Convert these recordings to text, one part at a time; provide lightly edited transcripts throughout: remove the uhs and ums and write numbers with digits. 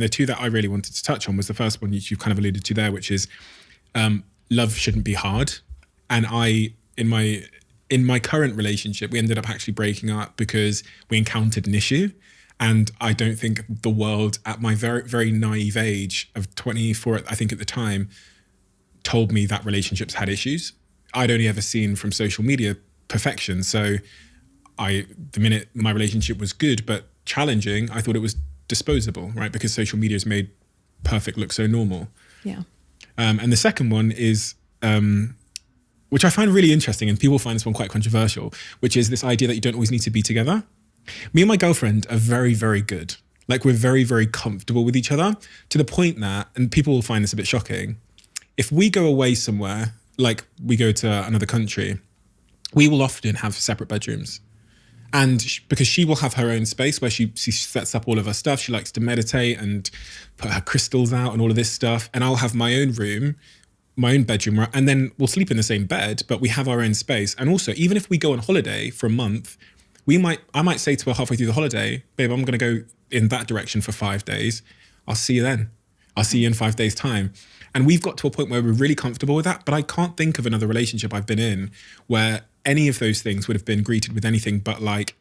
The two that I really wanted to touch on was the first one you've kind of alluded to there, which is love shouldn't be hard. And in my current relationship, we ended up actually breaking up because we encountered an issue. And I don't think the world at my very, very naive age of 24, I think at the time, told me that relationships had issues. I'd only ever seen from social media perfection. So the minute my relationship was good but challenging, I thought it was disposable, right? Because social media has made perfect look so normal. Yeah. And the second one is, which I find really interesting, and people find this one quite controversial, which is this idea that you don't always need to be together. Me and my girlfriend are very, very good. Like, we're very, very comfortable with each other, to the point that, and people will find this a bit shocking, if we go away somewhere, like we go to another country, we will often have separate bedrooms. And because she will have her own space where she sets up all of her stuff. She likes to meditate and put her crystals out and all of this stuff. And I'll have my own room, my own bedroom, and then we'll sleep in the same bed, but we have our own space. And also, even if we go on holiday for a month, I might say to her halfway through the holiday, babe, I'm going to go in that direction for 5 days. I'll see you then. I'll see you in 5 days' time. And we've got to a point where we're really comfortable with that. But I can't think of another relationship I've been in where any of those things would have been greeted with anything but like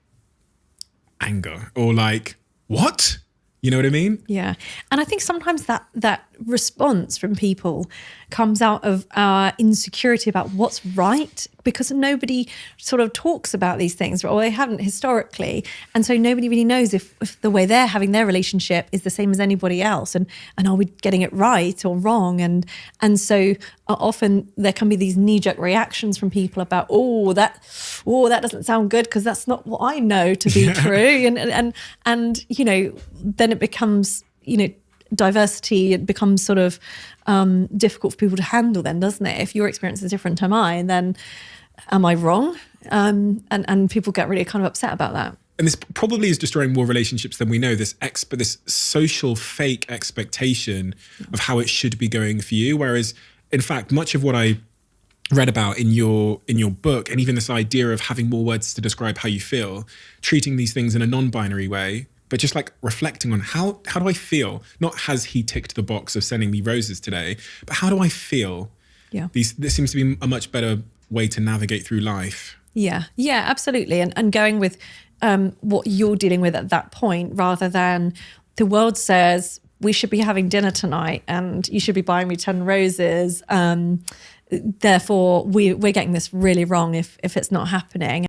anger or like, what? You know what I mean? Yeah. And I think sometimes that response from people comes out of insecurity about what's right, because nobody sort of talks about these things, or they haven't historically. And so nobody really knows if the way they're having their relationship is the same as anybody else. And are we getting it right or wrong? And so often there can be these knee-jerk reactions from people about, that doesn't sound good because that's not what I know to be true. And you know, then it becomes, you know, diversity, it becomes sort of difficult for people to handle then, doesn't it? If your experience is different to mine, then am I wrong? And people get really kind of upset about that. And this probably is destroying more relationships than we know, this social fake expectation of how it should be going for you. Whereas, in fact, much of what I read about in your book, and even this idea of having more words to describe how you feel, treating these things in a non-binary way, but just like reflecting on how do I feel? Not has he ticked the box of sending me roses today, but how do I feel? Yeah. This seems to be a much better way to navigate through life. Yeah, absolutely. And going with what you're dealing with at that point, rather than the world says we should be having dinner tonight and you should be buying me 10 roses. Therefore, we're getting this really wrong if it's not happening.